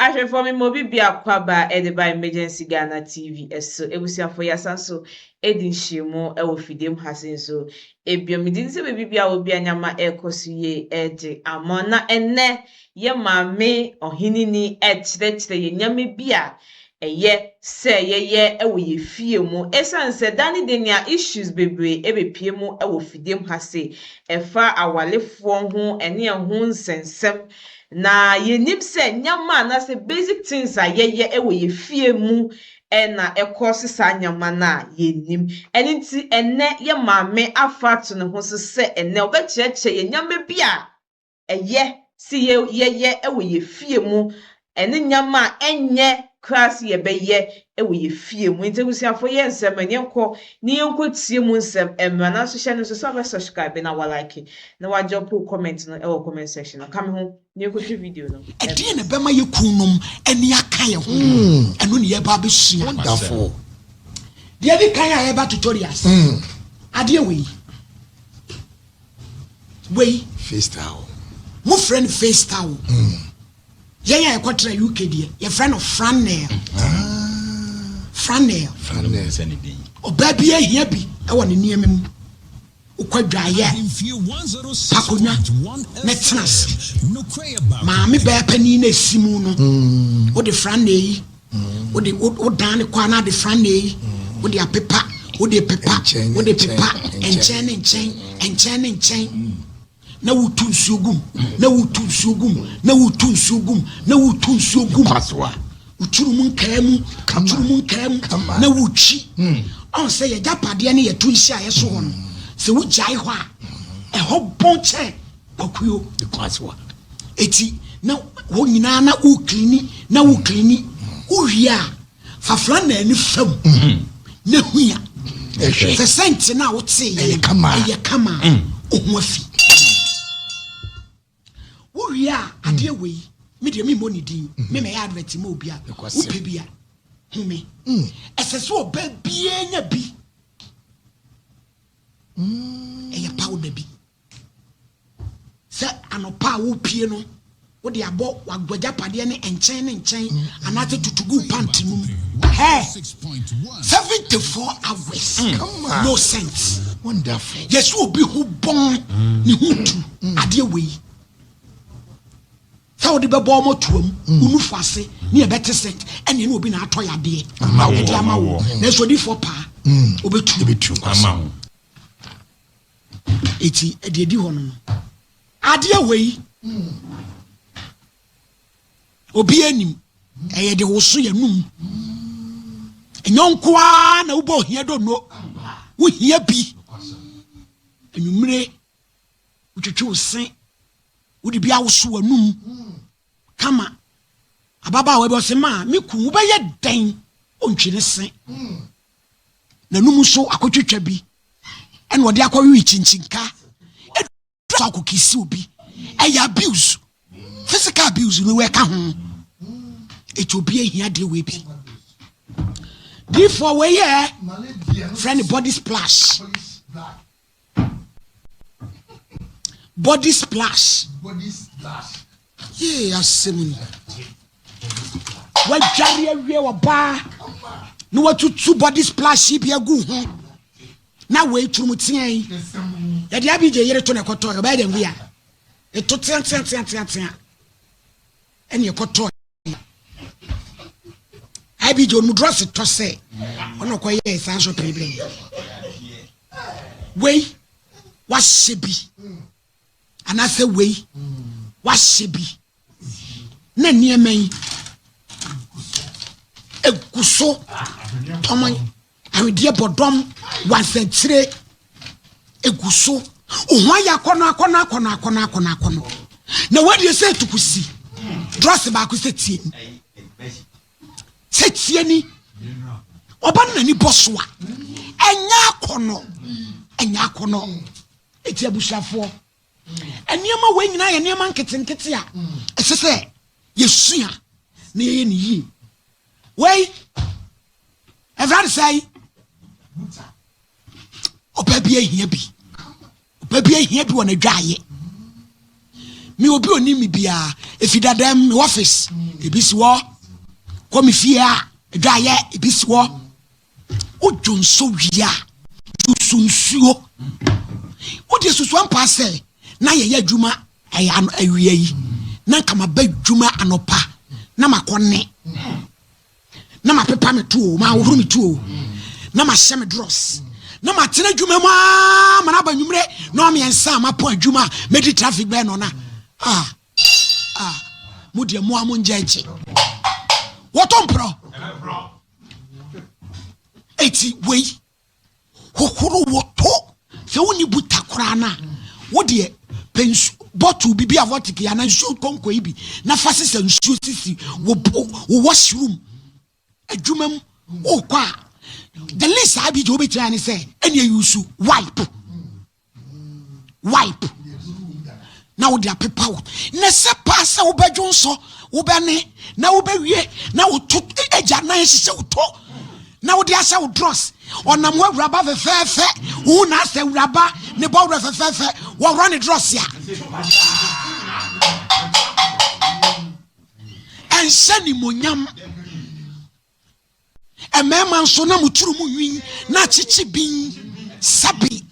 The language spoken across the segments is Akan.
Ashe for me mobi bia kwaba by emergency Ghana TV eso ebusiafo yasanso edin shimo e wo fidem hasen so ebio midin se bebi bia obi anyama ekosuye eje amona enne ye maame ohinini ekyerechire ye nyame bia eye se ye ewo ye fie mu esanse dani denia issues bebre ebepie mu ewo fidem hase efa awalefo ho ene ho nsensem na yenim se nyama na se basic things a ye ewo ye fie mu na ekosi sa nyama na yenim enti enne ye maame afa to ne ho se enne obecheche ye nyama bia eye si ye ewo ye fie mu ene nyama enye class ye beye ewo ye fie mu enti busiafo ye nsem enyenko ni yenko tie mu nsem emra na so hye no so subscribe na like na wa drop comment no ewo comment section na come ho ni yenko twi video no e die ne bema ye kunum eni aka ye ho eno ne ye ba be sua wonderful die bi kan ya ba tutorials ade we FaceTime mo friend FaceTime yeah kwatra UK die your friend of Franel send it oba bi ahia bi e won ne niamem ukwadwaye pakonya netnas maami ba pani na simu no wo de Franel yi wo de wo dan ne kwa na de Franel yi wo de apepa wo de pepa wo de pepa enchen na wutu nsugum na wutu nsugum paswa uturumu nkamu na wuchi on say ye japade ne ye tunsi aye so ho no se wo jai ho a e ho bonche akuyo the paswa eti na wo nyina na wo klini uhia fafra na ani fam na huya se sent na wo te ye kama ohun afi Uria ade we me de me money din me me advert mo bia upe bia hume esese oba bia nya bi eye powder bi se anopa wo pie no wo de abo wagwaja pade ne enchen anate tutugu panty num 74 hours no sense wonderful yes obi hu bon ni hutu ade we how the bebo mo tuam unu fase ne e bete set ene ne obi na atoya de amawo na so di for pa obetu amawo eti e di ho no ade wei obi anim eye de wo so yanum enyonko a na wo bo hia do no wo hia bi enumre utwetwe osen wodi bia wo so anum kama ababa we bo se ma meku wo beye den ontwene sen na num so akotwetwa bi ene wode akɔwe chinchinka so akokisi obi eya abuse physical abuse no we ka ho etobia hia de we bi before we here friend body splash yeah asemuni wa jari awie wa ba no watutu body splash bi agu ho na we turumutien ya dia bi je yere to ne koto ya ba dem bia eto tian ene koto ai bi jo mu dress to say ono ko ye sanso problem we wa shebi anase we wa shebi na niemen eguso tomon awedie bodom wasentire eguso ohwa ya kono na wadi se tukusi dress ba ku setie ni oban na ni boswa enya kono eti abushafo eniema we nyina ye niema nketenkete a esese yesua na ye ni yi we everybody say oba bi ehia bi wona dwaye me obi oni mi bia efidadam me office ebisi wo komi fie a edwaye ebisi wo ojonso wia jusunsuo odi susu ampa se na ye adwuma awie yi na kama ba adwuma anopa na makone na mapepa me tuo ma wuru me tuo na ma hye me dross na ma tena adwuma ma na ba nwumre na o me ensa ma po adwuma medi traffic be no na mudi mo amunjeje wotompro eti wei kokoro woto se woni butakora na wode pensu bottle bibi avotic ya na nsu konko ibi na fasisa nsu sisi wo washroom adwumam o kwa the least I be jo be try ni say ene use wipe na wo dia pepa wo na se pasa wo badwo nso wo be ne na wo be wie na wo to eja na hihye wo to na wo dia sha wo dross onam wa wuraba fefefe wo na se wuraba ne bo wura fefefe wo run dross ya en shani monyam emema nso na muturu mu nwi na chichi bin sabi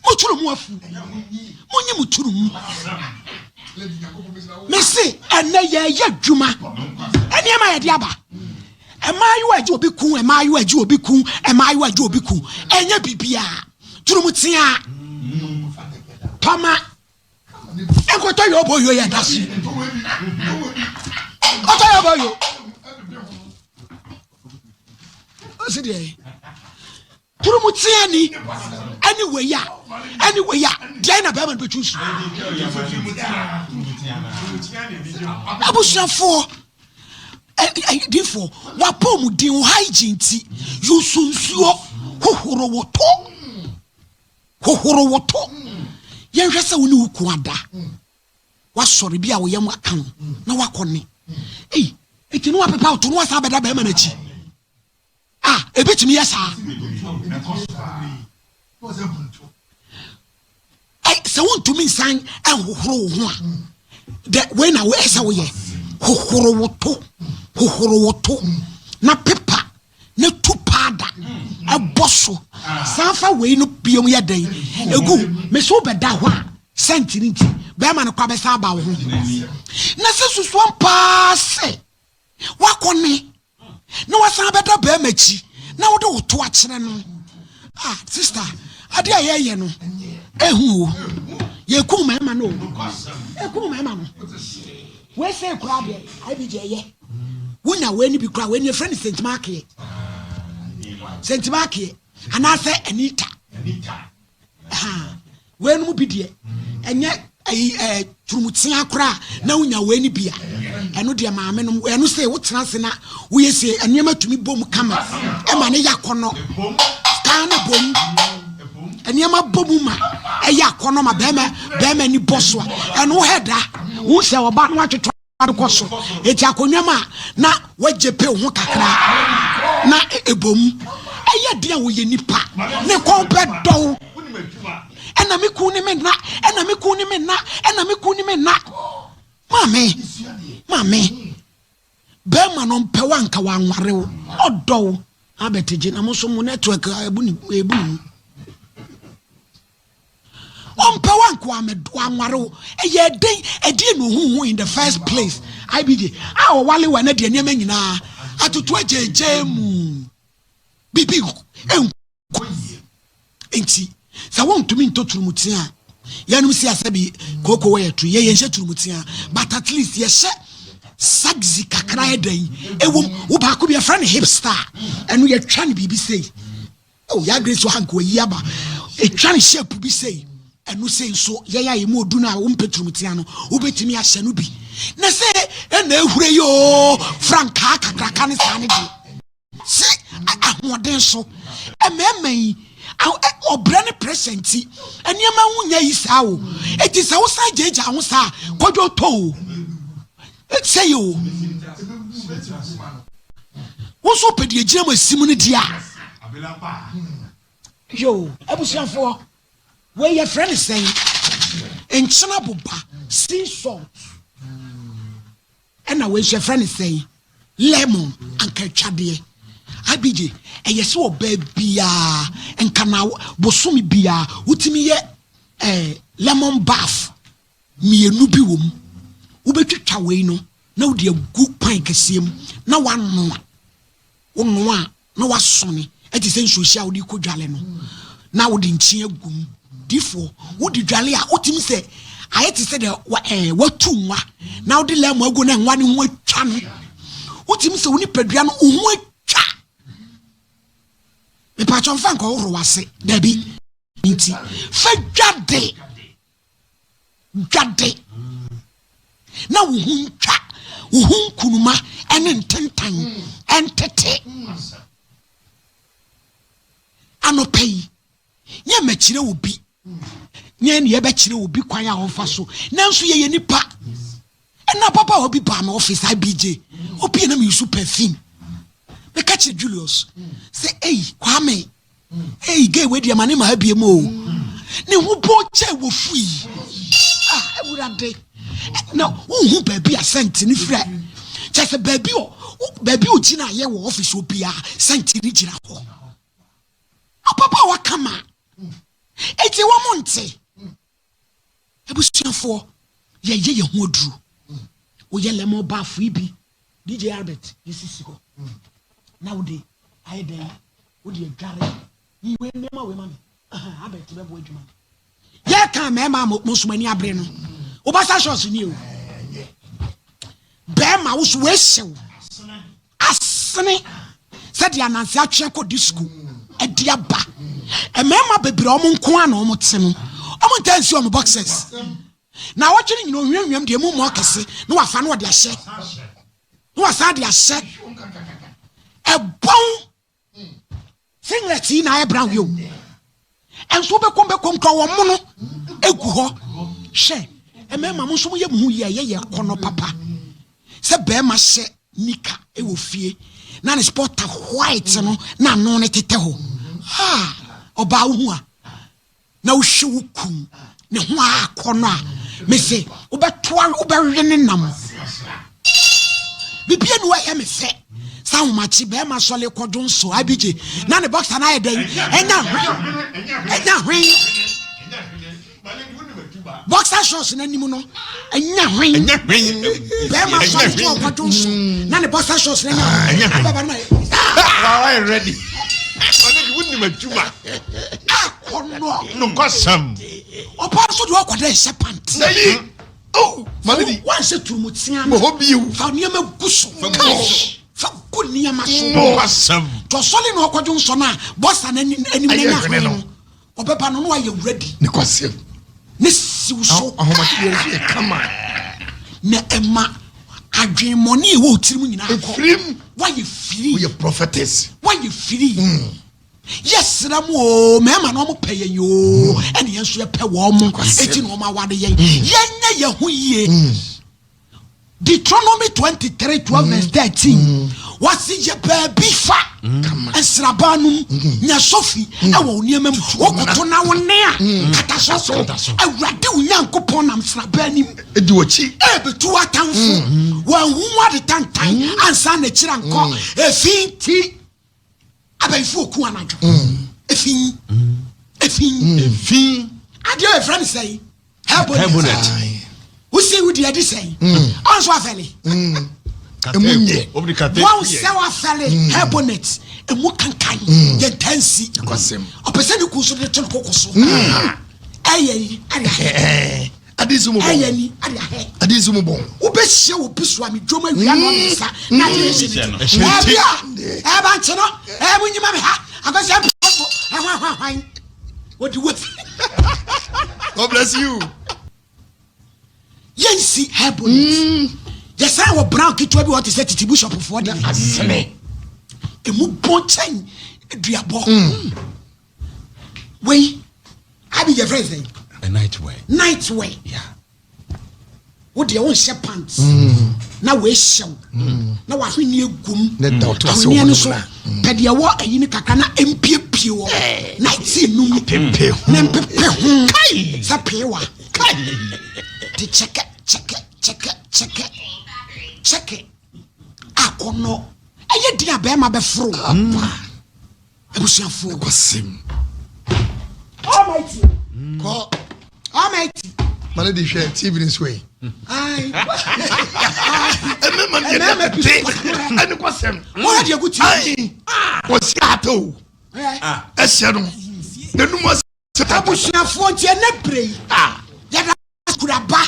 muturu mu afu munyi muturu mu mesi ene ye adwuma ene ma ye de aba emayu aji obi kun emayu aji obi kun emayu aji obi kun enye bibia turu mu tia toma enkoto yo boyo ya dasi oto yo boyo osidi turu mu tia ni anyway ya dia na ba man bechusu abusafo therefore wapom din hygiene ti yusunsuo hohoro woto yenhwe se woni wuku ada wasori bia wo yam akan na wakone etinu wapepa to no wasa beda ba man achi ebetimi yesa se won to me san hohoro ho a de we na we esa wo ye hohoro woto na pepa na tupada eboso sanfa we no biom ya dan egu me so beda ho a sentinity be ma no kwa be sa ba wo ho na se susu ampa se wakone na wasan beda be machi na wo de woto a kire no sister ade ayeye no ehu o ye kum mama no we say kura de ibije ye wunya we ni bi kura we ni friend Saint Mark and I say Anita we no bi de enye turumutia kura na wunya we ni bia eno de maame no eno say wo tena se na wo ye say enema tumi bom kama e ma ne yakono kana bom enema bom ma e yakono ma bema ni bosso eno heda wo se oba no atwetwa akoso eti akonwa ma na wajepe ho kakra na ebom eye de wo ye nipa ne kompe do ena me ku ni me na mame bema no mpe wanka wanware wo odo abeteje na muso mu network ebuni ompe wanka wanware wo eye den edi no hu in the first place ibd wale wa na de nyema nyina atoto ajeje mu bibi enti sa won tumi ntoturumutia yanum si asabi koko we tu ye yenhye turumutia but at least ye hye sagzi kakra edan ewom wo ba ko bi e friend hipster enu ye twa ne bibi sei ya grace wa hanko yi aba e twa ne shape bi sei enu sei so ye ya ye mu odu na wo mpeturumutia no wo betimi a hye no bi na se na ehure yo franka kakra kan sane di se ahoden so ememai obrane presenti eniema hunya yi sa o eti sa wo sa jeja ho sa kodwo to say you wo so pedi ejina masim ne dia yo abusianfo we your friend saying enchina boba sea salt and we your friend say lemon and ketchade abije eyese oba bia enka na bosumi bia utimi ye lemon bath mienu bi wom ubetwitwa we no na wo de agu pan kesiem na wanoa wonnoa na wasone eti se nsuhia wo de kodwale no na wo de nchie agum difo wo de dwale a otimi se ayeti se de watu nwa na wo de lemon agu na nwa ne ho atwa no otimi se woni padua no ho atwa me pa chonfa nko woro wase dabi nti fa dwade na wo hu ntwa wo hu kunuma ene ntentan entete anopai nye machire obi nye ne ye be chire obi kwan a hofa so nanso ye nipa ena papa obi ba na office IBJ obi na me use perfume me catch Julius say Kwame gay we dia mane ma abie mo ne hu bo che wo fui ewurade na hu baby a sent ni fra just baby o gina ye wo office obi a sent ni gina ho papa wa kama eti wo monte ebusuafo ye hu oduru o ye lemon bath ibi DJ Albert yesisi ko na wo de aide wo de adware yi we nema we mami Albert be bo adwuma ye kan mema musumani abre no wo ba sa shots ni o be ma wo so we hyew asene said ya nansi atwe ko disco edia ba mema bebre o mo nko ana o mo te no o mo tansi o mo boxes na wo twiri nyino hwehwem de mu mo kese no wafa no wo de ahye no wasa de ahye ebon singlet na e brown yo enso be kom ka wo mo no egu ho hye mema mo so mo ye mu ye kono papa se be ma hye nika e wo fie na ne sport white no na no ne tete ho oba hu a na wo hwe wo kum ne ho akono a me se wo betoa wo be ne nam bibia no ya me se sa ho machi be ma sole kodun so abije na ne boxer na yeda enya hwen boxer shorts na nimu no enya hwen be ma sole kodun so na ne boxer shorts na enya baba na why ready you wouldn't matuma no kwasam opa so do akwada se pant malady one se turumutia mo hobiu fa niam guso fa kunia maso kwasam to sole no akwadwo nso na bossa na anim na obepa no no aye ready ne kwasam ne siw so ahomati ye come on na ema adwen money wo tirim nyina akọ why you free we prophetess why you free yes ramo mema no mo peye yo ene yenso ye pe wo mo eti no ma wade yen yenye ye hu yie Deuteronomy 23:12 verse 13 wasi je baby fa esrabanum nya sofi e wo niamam wokoto na wone a kataso awrade unyankopon nam srabanim edi wochi e betu atamfo wa hu wade tantan ansa na kira nko efinti abaifo ku anadwo efin adio e friend say Hebonet who say we dey say onso afeli emunye oblikate one say wa afeli Hebonet emu kankan ye tansi kwasem opese ni ku so de tun kokoso ayi adizu mo bon ayani adizu mo bon obehye wo biso ami dwoma wia no nsa na de bia e ba nche no e munyima me ha akosi hwan what do God bless you yensi Hebonet yes I wo brown kitwa bi what is it bishop for the asene emu bonchen duabo we abi your friends then a night wear yeah wo de won she pants na we hyew na wa hwini egum na doctor so pede wo ayini kaka na empiepie wo na ti num pepe na mpepe ho kai sa pewa The check it. Akono. Aye dia be ma be fro. Abusuafo Kwasem. Almighty. Almighty. Mane di share TV this way. Ai. Ene kwasem. What you go to? Ai. Kwasi ato. Ehye no. Nenu mo Abusuafo ntie na brei. Yada kuraba.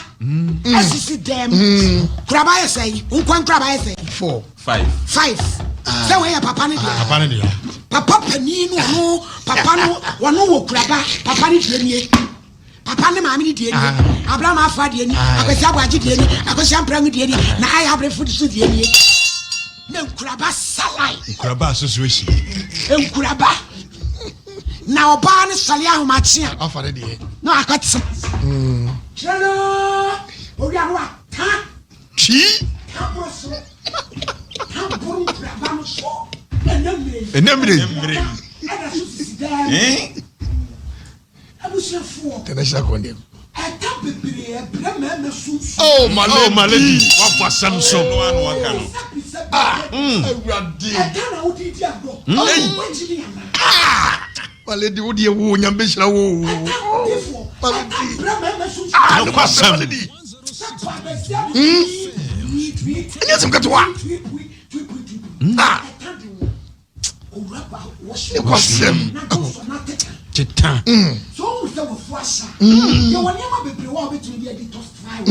Asisi dem. Kuraba yesai. Unkwan kuraba yesai. 4 5. Say we papa ne dia. Papa pani no papa no wono wo kuraba. Papa ne die nie. Papa ne maami ne die nie. Abraham afa die nie. Akwesi agwaji die nie. Akwesi amprangu die nie. Na ai abre food so die nie. Na kuraba salai. Kuraba association. Kuraba. Na oba ne sale ahomache a. Afa de. No akatse. Chelo. Obi anwa ta. Chi. Kaposo. Kampuru kuraba no so. Enemre. Ada so sisi Abusuafo. International condemn. Ata bebre brema sunsu. Oh, malady. What was Samson? No one waka no. Awurade. Ata na odi di agbo. Malady wo de wo nyambe hira wo. Malady. Brema sunsu. No kwasam. Malady. Enya semkatwa. Kwasem. Titan. So we say we fuasha. You want yama bebre wa between the edit of fire.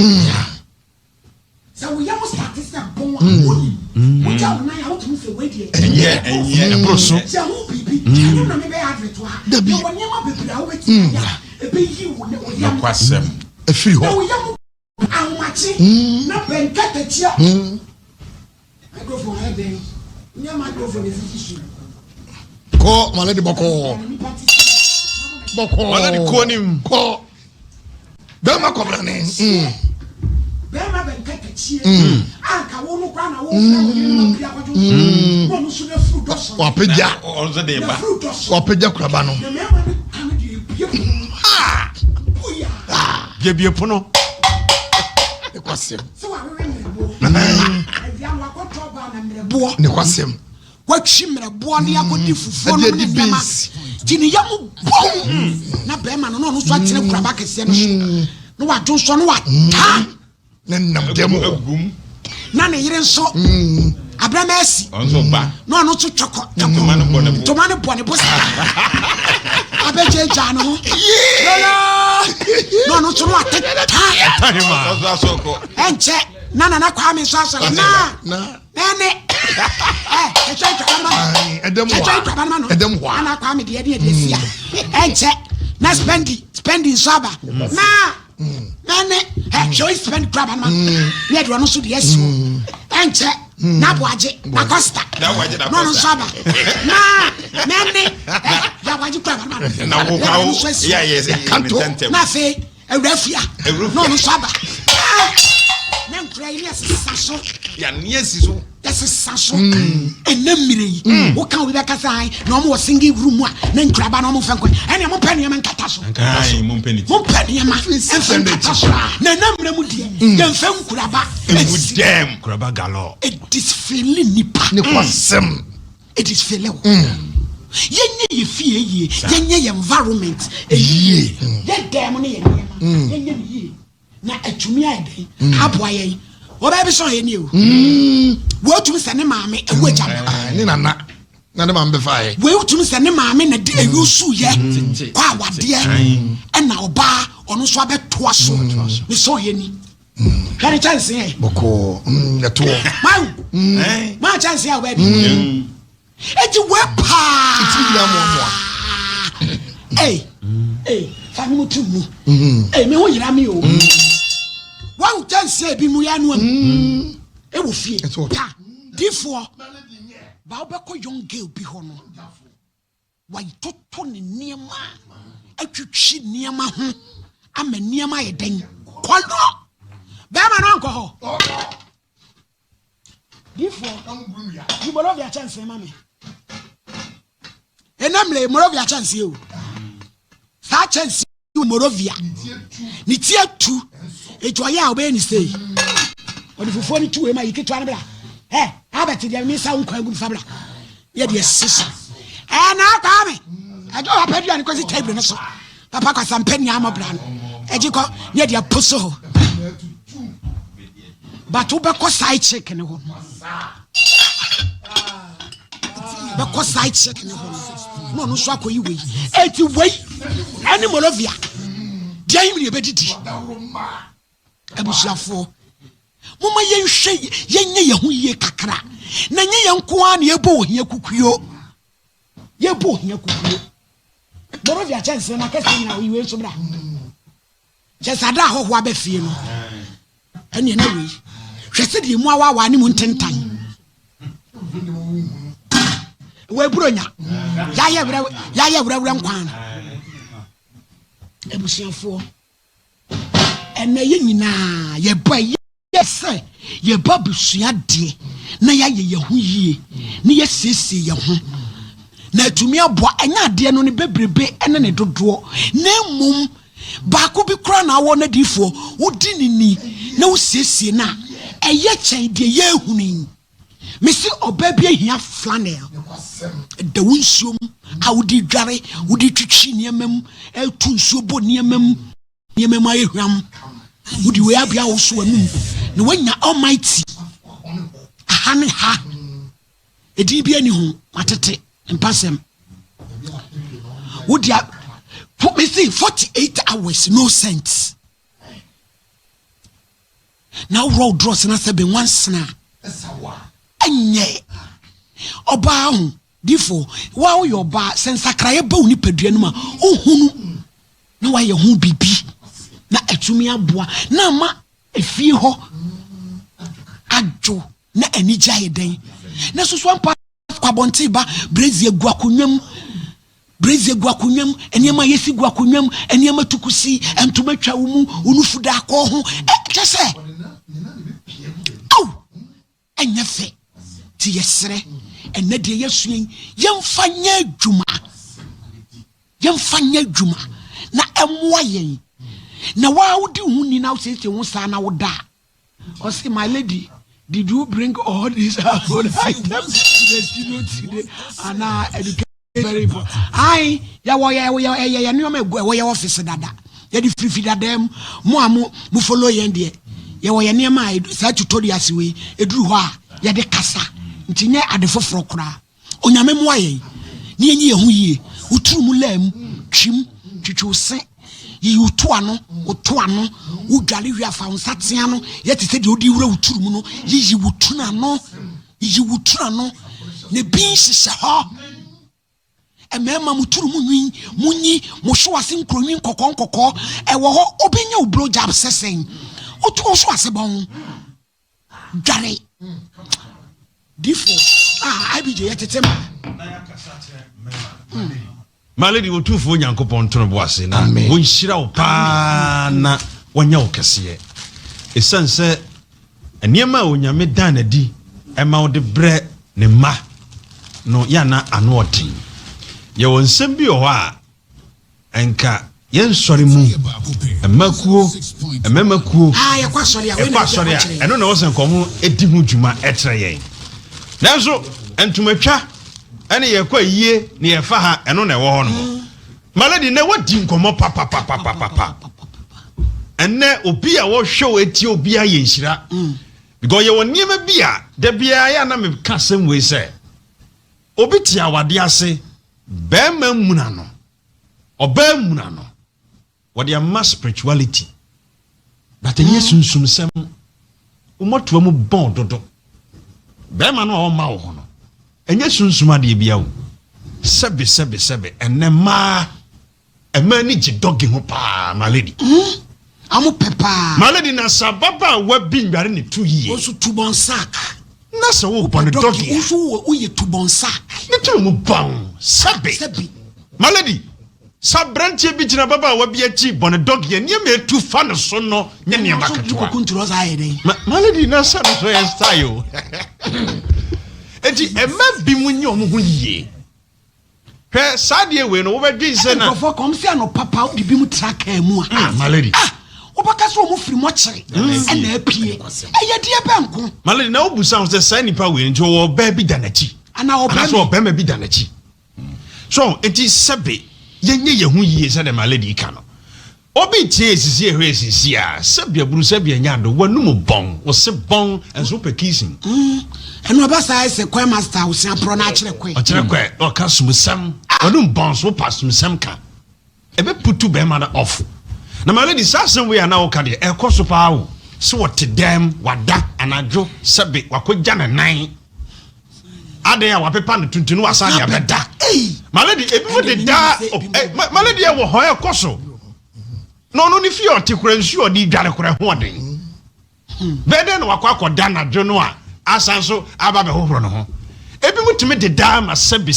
So we yama start this bon one. We just na how to say we dey. Yeah, bro so. Say who bibi. You na me be advert wa. You want yama bebre wa between ya. E be yi wo ne o yama. Kwasam. Afiri Na ho. we yama amachi. Na benka tachia. I go for heaven. Yama go for the issue. Ko malady boko. Malady ko nim. Ko. Bema kobrane. Bema benka tachie. Anka wo no kwa na wo no bia kwajo. Wo no so na fruit doso. Wapeja. Also dey ba. Wapeja kuraba no. Na me ma ni kan di bia. Oya. Gebie pono. Kwasem. So wa we me bo. Dia wa ko toba na me bo. Ne kwasem. Watchi mrebo ne akodi fufuo no ne bia. Tini yamu bom. Na bema no no so atene kuraba kese no so. No wa jo so no wa ta. Ne nam demo. Agum. Na ne yire nso. Abrama asi. Onzo ba. No no so choko. Tomane bone. Tomane bone bo sa. Abeje ja no. No no so no ateta. Tahima. Onzo asoko. Enche na kwa me so asala na. Nene. Eche twaba ma. Edem wa. Eche twaba ma no. Edem wa. Ana kwa me de sia. Enche na spending saba. Na. Nene. Show spend crab ma. Me do no so de asu. Enche na boaje na costa. Na boaje na No no costa. saba. Na. Nene. Ya boaje crab ma. Na wo ka wo. Yeah, yes. Kanto. Na fe. Ewrafia. No no saba. Na nkura ile saso. Ya niesi so. That's a saso. Enemire. Wo kan we be kasa ai. Na omo single room a na nkura ba na omo fanko. Ene mo pani ma nkata so. Kai mo penity. Mo pani ma. Nkata so. Na namre mu die. Dem fa nkura ba. With them. Kuraba galo. It is feeling nipa. Ne kwasem. It is feeling. Yenye ye fie ye. Yenye ye environment. Ye. Ye dem ne ye nema. Yenye ye. Na atumi ayde. Aboa ye. Oba be so ye ni o. Wo tumi se ne maame e wo agya. Ni nana. Na de mambe fae. Wo tumi se ne maame na de ayusu ye. Kwa awade e. Na oba ono so abetoa so. Me so ye ni. Kani chance e. Boko. Eto. Mau. Ma chance e oba bi. Eti we pa. Iti ya mo. Hey, fami mo tu mu. Hey, me ho yira mi o. Wa chance e bi mu ya no am. E wo fie. Ta. Therefore, ba obeko young girl bi ho no. Wa toto ne niema. Atwitwi niema ho. Ama niema ye den. Kwano. Be ma no anko ho. Therefore, you will have your chance, mammy. And I'm lay more of your chance, you. That chance Morovia. Nitia two. It was ya obey say. Or if you phone to him, you get one blah. Eh, I bet you miss out quite good fabula. Yeah, dear sister. And now come. I don't have any because it's table. Papa got some penny armor plan. And you got near the apostle. But Tobacco side chicken. Because side chicken. No, swap you way. 80 way. Animal of ya. Jamie, Betty. Abushafo. Mama yen hwe yenye ye ho ye kakra na nye ye nko an ye bo hia kukuyo boro via chance na kase na we so bra chance ada ho ho abafie no ene na we hwe se de mu awa ni mu ntentan we buronya ya ye bra nkwan ebusiafo ene ye nyina ye boy yes ye babusua de na ya ye hu yie na ye sese ye ho na atumi aboa enya de no ne bebrebe ene ne dodo na mum ba ko bi kra na wo na difo wodi nini na wo sese na eye chen de ye huni mesi oba bi ahia flannel de wonsuom awudi dware wodi twitwi niamam etu nsuo bo niamam ayehwam wodi we abia wo so anum na wanya almighty ahane ha edi bia ni ho matete mpasem wodi put me say 48 hours no sense now road dross na se be once na anye oba hu difo wa wo yo ba sensakraye ba uni padua no ma ohunu na wa ye hu bibi na atumi aboa na ma efie ho adwo na anija yeden na so ampa kwabonte ba brezi egu akonwam eniema yesi gu akonwam eniema tukusi entuma twa wo mu unufuda akọ ho kese au enyefe ti yesre enne de yesuen yemfanya adwuma na emwa yen na wa wodi hu ni na wo hu sa na woda o say my lady, did you bring all these food items to the studio today? And education very important. I ya no me go your office dada. Ya di free dadam mo follow yen de. Ya wo ya ne ma sa tutorials we eduru ho a ya de kasa. Nti nye ade foforo kura. Onyame mo ayen. Ne enyi ye hu yie. Uturu mu lam twim twitwu se. Yi utuano udwale wi afa onsatea no yete se de odi wura uturu mu no yi wutuna no ne bin hihye ho emema muturu mu nwin munyi mo hwo ase nkronwin kokko ewo ho obenya ubro jab sesen otu hwo ase bon dwale difo IBJ yete Malady will two for Yankopon Tonoboase na wonhyira wo pa na wanya wo kese e sense eniema onyame dan na di ema wo de bre ne ma no ya na ano odin ye wonsem bi ho a enka yen sori mu emmakuo ye kwasori a eno na wo sen komo edi hu dwuma etre yen nanso entumatwa ene ye kwa yie ne ye fa ha eno na ewo ho no Malady na wadi nkomo papa enne obi a wo hwe eti obi a ye nhira because ye woniema bia da bia ya na me ka sem we say obi ti awade ase be ma muna no oba muna no what their mass spirituality but enye sunsum sem umoto mu bon dodo be ma no o ma wo ho no enye sunsum ade bia wo sebe enne ma emani ji dogi ho pa Malady amu pepa Malady na sababa wa bi nware ne 2 years osu tubon sack na se wo pa ne dogi osu wo ye tubon sack ne tu mu ban sebe Malady sabrantie bi gina baba wa bi achi bon dogi ne me tu fa ne so no nye ne makatwa kuntulo za yede Malady na sa no so ya style enti emma bi mu nye omo ho yie hwɛ sadie we no wo bedwi se na for come see no papa wo bi mu track mu my lady wobaka so mo firi mo kyere na apie eye die banko my lady na obusa wo se sai nipa we nti wo ba bi da nachi ana so ba ma bi da nachi so enti sebe yenye ye hu yie se de my lady ka no obi tie esisi ehwe esisi a sebe aburu sebe anya do wanum bon wo se bon enso pekisin eno ba sai se kwa master wo sia pro na kyere kwa o kyere kwa o ka sumusam wanum bon so pa sumusam ka ebe putu be ma off na my lady sasen we ana wo ka de e koso pa wo so what dem wada anadwo sebe wakogya na nan ade ya wapepa no tuntunu asan ya beda my lady ebi wo de da my lady e wo ho e koso no ni fi otikura nsu odi dware kura ho oden bede no wakwakoda na dwo no a asan so aba be hohoro no ho ebi mutime de da ma sebe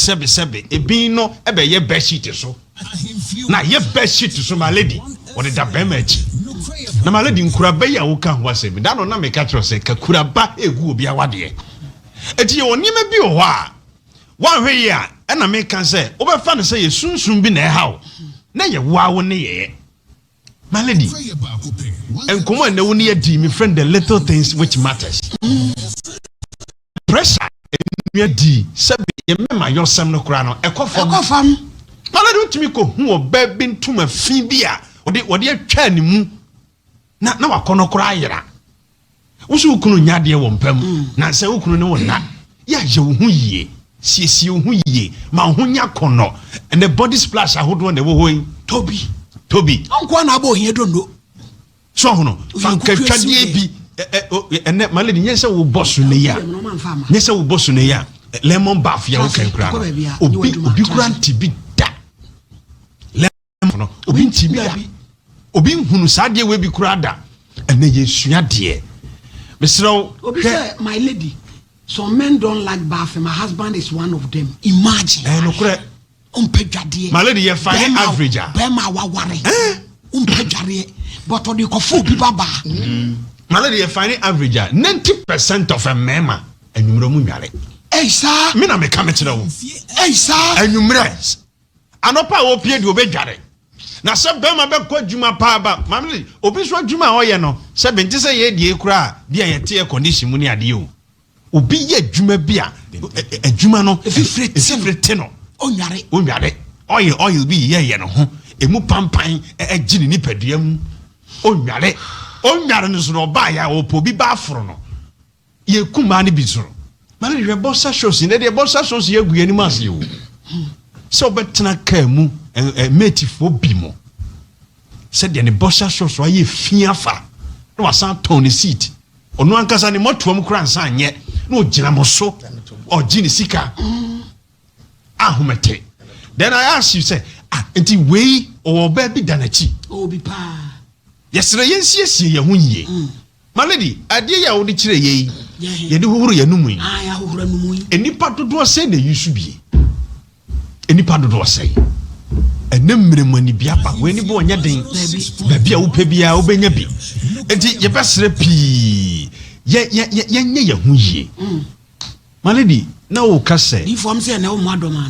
ebi no ebe ye bed sheet so na ye bed sheet so my lady what the bema echi na my lady nkura ba ya wo ka ho asem da no na me ka tro se ka kura ba egu obi awade eti ye onima bi ho a wan hwe ye a na me kan se wo be fa ne se ye sunsun bi na e hawo na ye wa wo ne ye my lady enkomo na wo ne ye di me friend the little things which matters pressure enu di se ye mema yosem no kura no ekofam my lady utimi ko hu oba bi ntuma fi bi a wode atwa ne mu na wakono kura ayera wo so kunu nyade wo mpam na se wo kunu ne wo na ya je wo hu yie siesie wo hu yie ma ho nya kono and the body splash ahodo na wo hoyi tobi onko na abo hie dondo so hono fankatwadie bi ene maledi nyese wo boss ne ya nyese wo boss ne ya lemon bath ya wo kan kura obi kura ntibi da lemon obi ntibi da obi hunu sadie we bi kura da ene yesua de Mr. Obi say, my lady, some men don't like bath. My husband is one of them. Imagine. No correct. My lady, you find average. Bema waware. But on the kofu bibaba. My lady, you find average. 90% of a mema and you romu yare. Hey sir. Me na me come to know. Hey sir. And you mres. Anopa wo pie di obedware. Na se bema be kwa juma pa ba mamle obi so juma oye no se benti se ye die kura bia ye te condition mu ni ade o obi ye juma bia juma no efifrete no onyare oil bi ye no ho emu pampan agini ni padua mu onyare no so no ba ya opo bi ba afro no ye kuma ni bi so mane we bossa shows ne de bossa shows ye gu ani mase o so betena ka mu metifo bimo said the bossa shows why ye fiafa no wasan ton seat onu ankasa ne motuam kura nsan nye no gina moso o gini sika ahumete then I ask you say enti we o ba bi danachi o bi pa yesere yensiesie ye ho yie my lady ade ya wo de kire ye ye de hohoro ya numu yi ya hohoro numu yi enipa dodo se na yusu bi enipa dodo se enemre mani bia pa we ni bo nya den ba bia wo pa bia wo benya bi enti ye besere pi ye nye ye hu yie my lady na wo ka se if am say na wo adoma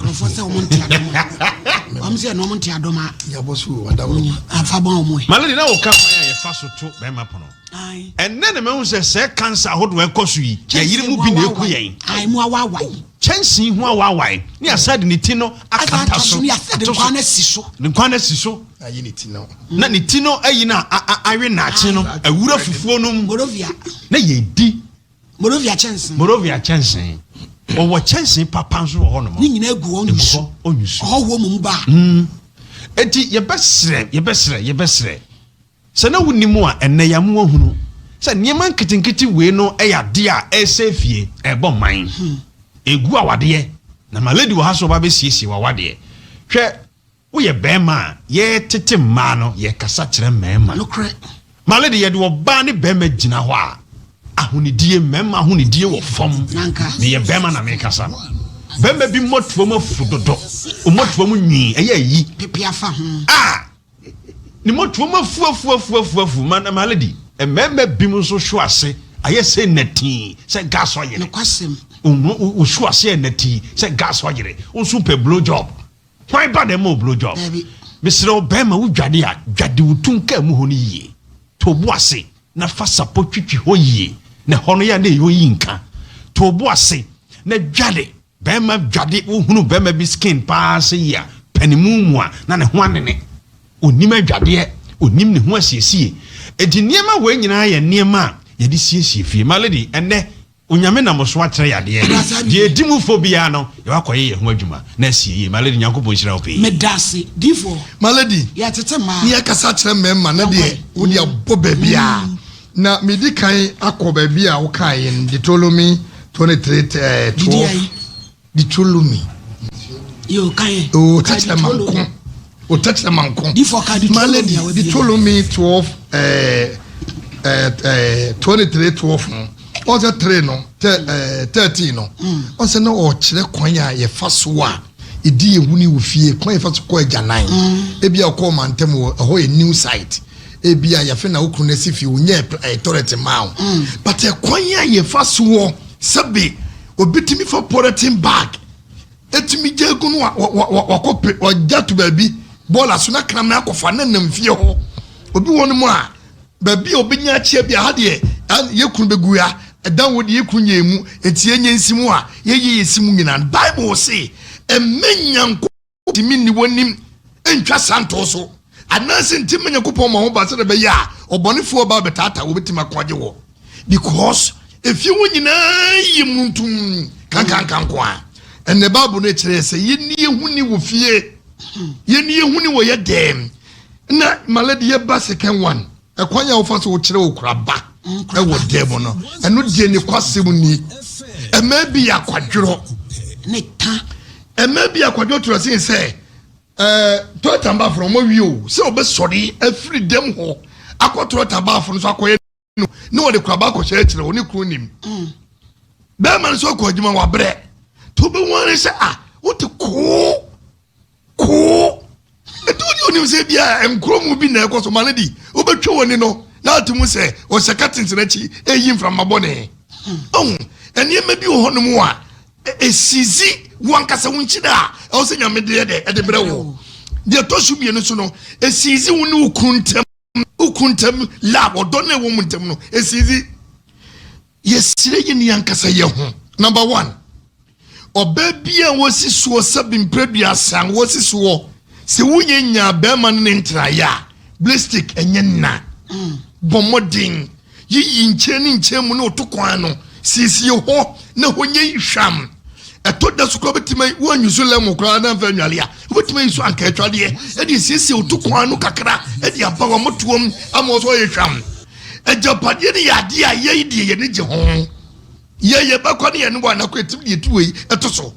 no for say wo monti adoma am say na wo monti adoma ya bosu wadawo afa bon mo my lady na wo ka fa ye fa so to be ma pono ai enne ne me hu se cancer hodo e koso yi ye yiri mu bi na eku yen ai mu awawai chansi hu awawai ni asade ni ti no akata so ni asade kwana siso ni kwana siso ayi ni ti no na ni ti no ayi na awe na achi no awura fufuo no morovia na ye di morovia chansi o wo chansi papa nso ho no mo ni nyina egu onyusu ho mu ba enti ye besre se na wunimu a enne ya mo hunu se niema nkitinkiti we no eya de a esefie ebo man egu awade na my lady wo haso ba be siesie wawade hwe wo ye bema ye tete ma no ye kasa kire mema no kre my lady ye de oba ne bema gina ho a ahunidie mema ahunidie wo fom ne ye bema na me kasa bema bi motuom afudodo o motuom nwi eya yi pepia fa ho ni motuom afu man my lady e mema bi mo so hwo ase ayɛ sɛ nati sɛ gas ɔyere no kwasem o so ase nati sɛ gas ɔyere o so pɛ blow job why ba dem o blow job mesrɛ o bɛma wo dwade a dwade wo tunka mu ho no yie to bo ase na fa support twitwi ho yie na ho no ya na ɛyɛ yi nka to bo ase na dwade bɛma dwade wo hunu bɛma bi skin pa se ya panimu mu a na ne ho anene onim adwadeɛ onim ne ho asiesie edi niema we nyina yɛ niema yɛde siesie fie malady ene onyame na moso atrɛ yadeɛ de edimufobia no yɛ wakɔyɛ yɛ ho adwuma na asie malady nyankopɔn hyira wo pe medase difo malady ya tete ma ni akasa kyerɛ mɛma na de wo de abɔ baabia na medi kan akɔ baabia wo kan yɛ Deuteronomy 23 12 Deuteronomy yo kan o tete manko o tete manko difo ka malady Deuteronomy 12 23 12 also 3 no 13 no also na o kyerɛ kwan a yɛ fa so a edi ehuni wo fie kwan yɛ fa so kɔ agyanan ebi a kɔ mantem wo ho yɛ new site ebi a yɛ fe na okru na sifi wo nya authority ma wo but kwan a yɛ fa so wo sɛbe obitimi fa polythene bag etimi jegu no wakɔ ɔgya to baabi bɔɔla so na kram na akɔfa na nam fie ho obi wɔ mu a baabi obi nya kyia bi ha de yɛkunu begu ya ɛdan wo de yɛkunu nya emu etie nya nsimu a yɛyɛ yɛsimu nyina bible say emenyanko timi ni wonim entwa santo so anase ntimi nyankopɔn ma ho ba se de be ya obonefo ba betata wo betima kwaje wo because if you nyina yimuntum kankan kwa and the bible no kyerɛ sɛ yɛni ehuni wo fie yɛni ehuni wo yɛ dem na malady yɛ ba second one ekwanya wo fa so wo kyerɛ wo kuraba ewo dem no eno die ni kwasem ni ema bi akwadworo ne ta ema bi akwadworo to say to tamba from wi se obesori afri dem ho akotoro tamba from so akoye no wo de kuraba ko kyerɛ kyerɛ oni kru nim be man so ko adwuma wa bre to be won say what ko etu ni oni se bia enkromu bi na ekoso malady obetwe woni no na atumu se o sekatin senachi eyin from mabone ene ma bi wo honom a esizi wankasa wunchida o se nyame de bre wo de to su bi no so no esizi woni ukuntam lab odone wo muntem no esizi yesire yin yankasa ye ho number 1 oba bia wosi so sabim predua san wosi so se wunye nya be man ne ntraya blistic enye na bomodin yi nche mu no otokwan no sisi ho na honye hwam eto da sukro betima wanyuso lem kra na mfa nwale a betima yiso anka atwade e de sisi otokwan no kakra e de abawa motuom amoso ye hwam ejapade ne yade a ye de ye ne je ho ye bakwa ne ye no bwa na kwatim de tuwe etoso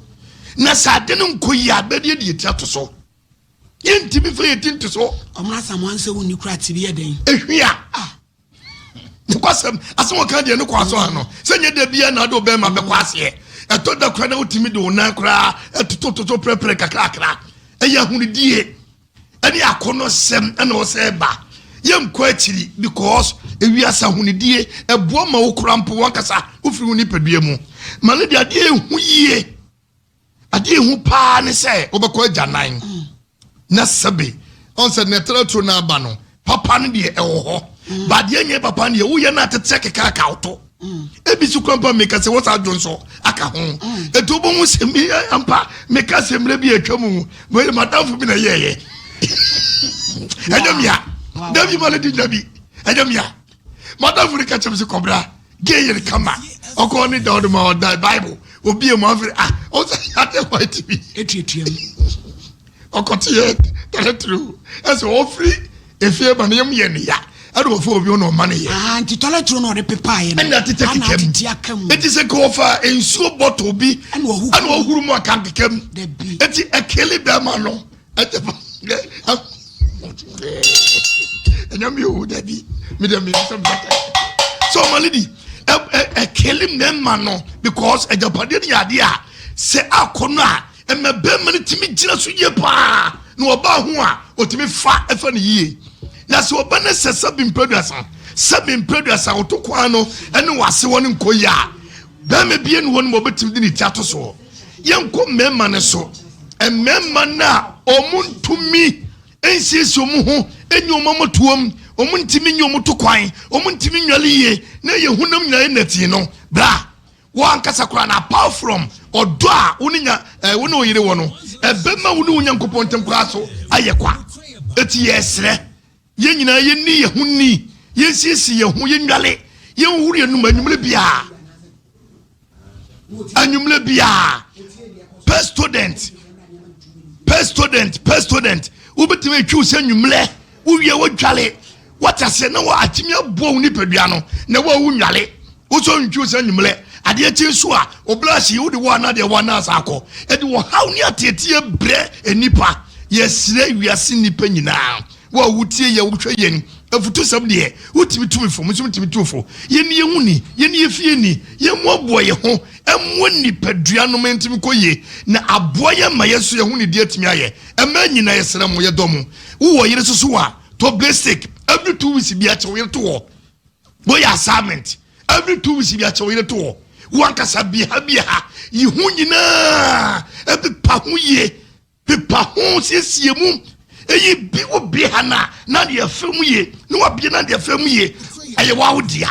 na sade no nkoyi abede de ti atoso yenti bi fa yeti ntoso omra samanse woni kra tibi eden ehwia ne kwasem aso kan de ne kwaso ano senye de bia na do be ma be kwase eto da kra na utimi de onan kra etototo prepare kakra eya hunidie eni akono sem na o se ba yem kwa akiri because ewiasa hunidie ebo ma wo krampo wakasa ofiri huni padua mu malady ade ehu yie ade ehu pa ne se obekọ agyanan na sabe on said netratro na aba no papa no de ewo ho ba de nye papa no ye wo ye na tete keka ka auto ebi su kwampa meka se wasa adwonso aka ho eto bo mu se mi ampa meka se mre bi atwamu mo ye madamfo bi na ye Ajamia, David Malady Dabi, Ajamia, madamfo ni ka chem se kobra gay ye kama okoni down ma the Bible obi e mo afre o say ate white bi etietuam okotie teletru eso ofri efie ba na yem ye ne ya ado ofo obi no ma ne ye anti teletru no de pepa ye na tete kekam eti se ko fa ensuo bottle bi ana ohuru mu aka kekam eti ekele be ma no ete enyam yo dabi me dem so malady ekele me ma no because ejapade ne yade a se akono a emebe mane timi gina so ye pa na oba ho a otimi fa efa ne yie na se oba ne sesa bi mpeduasan sɛ mempreduasa woto kwan no ɛne wase wɔ ne nkɔ yi a bɛma bie ne wɔ no mɔbɛtumi de ne ti ato so yɛnkɔ mmɛma ne so mmɛma no a ɔmontumi ɛnsiesie ɔmo ho ɛnyɛ ɔmo amotoam ɔmo ntimi nyɛ ɔmo to kwan ɔmo ntimi nwale yie na yɛhunam nyinaa nati no bra wɔn ankasa koraa na apart from ɔdɔ a wo ne ɔyere wɔ no ɛbɛma wo ne wo nyankopɔn ntam koraa so ayɛ kwa ɛti yɛsrɛ yɛn nyinaa yɛnni yɛn ho ni yɛnsiesie yɛn ho yɛnwale yɛnhuru yɛn num anwummerɛ biara per student wobɛtumi atwiw sɛ nwummerɛ wowie wodwale watase na wɔ atimi aboa wo nipadua no na wo nwale wo so ntwiw sɛ nwummerɛ adeɛ kyi nso a oblashi wo de wo ana de wo ana asakɔ ɛde wo haw ne atetie brɛ enipa yɛsrɛ wiase nipa nyinaa wo wutie yɛ wohwɛ yɛn afutu sɛm deɛ wotimi tumi fo musum timi tufo yɛni yɛhuni yɛni yɛfie ni yɛmo aboa yɛ ho ɛmo nipadua no mentimi kɔye na aboa yɛ ma yɛ so yɛhuni deɛ timi ayɛ ɛma nyina yɛsrɛ mo yɛdɔ mo wo wɔ yere so a to basic every 2 weeks bi akyɛ wo yere to wɔ bo yɛ assignment every 2 weeks bi akyɛ wo yere to wɔ wankasa biha yihu nyinaa ebipa ho ye bipa ho siesie mu eyi bi wo biha na de afem ye na wa bi na de afem ye aye wa wodia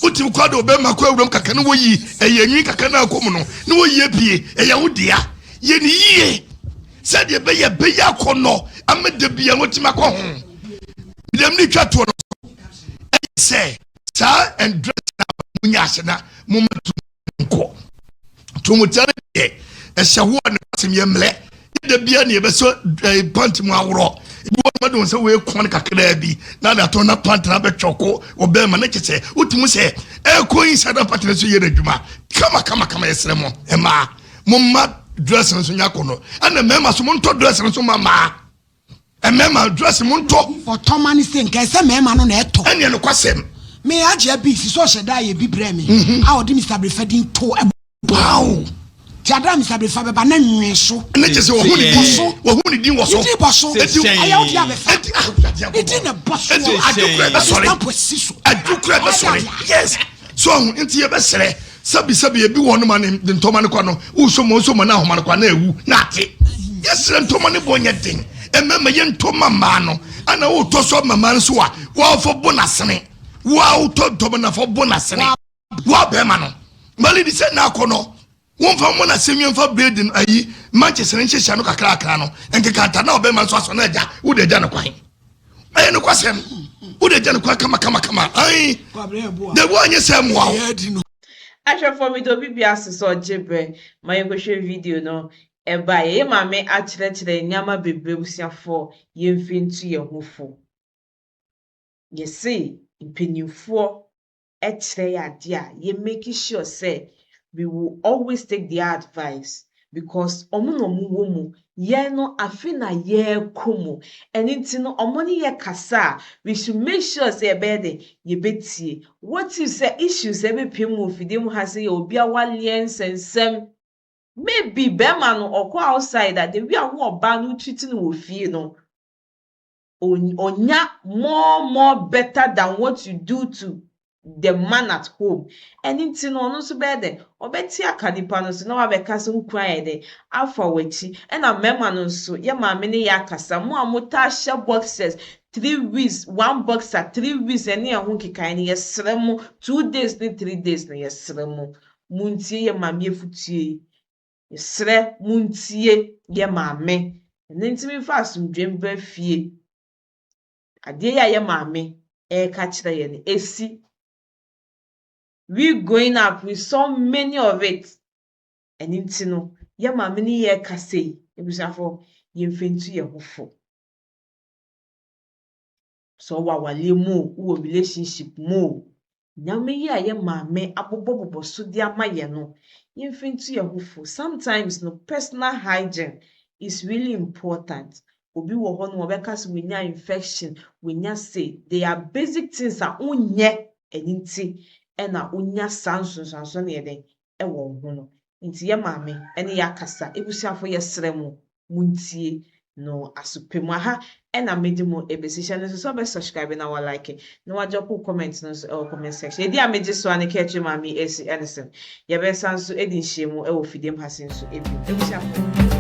utim kwado be makwa awuram kaka na wo yi eye nwi kaka na akom no na wo yi pie eye wodia ye ni yie said ye be ya kono amede bia wotima kɔ ho dem ni twa to no say sa and dress na munya asena momatu nko tumutare ehya ho ne asem ye mle de bia ne be so pant mu awro bi wo ma don se we kon kakra bi na da to na pant na be twoko obe ma na kese utimu se koyin sada patene so ye adwuma kama yesre mo ema momma dress no so nya kono ana mema so monto dress no so mama mema dress monto otomani se nka se mema no na eto ene no kwasem me agye bi si so hyeda ye bi brɛ me a odi Mr. Brefadin to wow tiada Mr. Brefa beba na nwe so ene kese wo hu ni din wo so di boso aya odi abefa edi na boso adukura be sorry yes so nti ye be sere sabi ye bi wono ma ne ntoma ne kwa no wo so mo na ahoma ne kwa na ewu na ate yesere ntoma ne bonye den emema ye ntoma ma no ana wo to so mama no so a wo fo bonasene wow to na for bonus ne wa be ma no mali di se na akono won fa mo na semien fa breeding ayi Manchester nhyehya no kakra no enkeka na obe ma so aso na agya wo de agya no kwan ayi no kwasem wo de agya no kwan kama ayi de wo anye sem wa ahwe for me do bibia seso jebe my kwehwe video no eba ye mame akyerɛkyerɛ nyama bebre busiafo ye mfintu ye hofo ye see impanyinfo ekyerɛ yade a ye make sure say we will always take their advice because omo no mu wo mu ye no afi na ye komo enti no omo ne ye kasa we should make sure say ebede ye betie what you say issues ebe pemu fidem ha say obi awale nsensem maybe bema no okọ outside that the we are wo oba no treating wo fie no onya more better than what you do to the man at home and into no so bad obeti akanipa no so na wa beka so nkwan de afa wachi and a mema no so ye maame ne ya kasa mo amota hye boxes 3 weeks 1 boxer 3 weeks ene ho kikan ne yesre mo 2 days ne 3 days ne yesre mo muntie ye maame efutie yesre muntie ye maame ene ntimi fa asomdwem ba fie ade ya ye maame ka kire ye ne esi we going up with so many of it and intino ya mama ni ye kase ebusafo ye mfentu ye hofo so wa wale mu wo relationship mu nyame ye aye mama abobobobo so di amaye no ye mfentu ye hofo sometimes no personal hygiene is really important obi wo ho no obeka we nya infection we nya say they are basic things a onye eninti ena unya sanso ne yeden ewo ho no nti ye maame ene ya kasa ebusiafo ye sremu muntie no asopemu aha ɛna mede mu ebesisha no so be subscribe na wa like na wa drop comment no so comment section edi a meje so ane ka etwe ma mi esi anything ye be san so edi nhyiemu e wo fidem hasen so ebi ebusia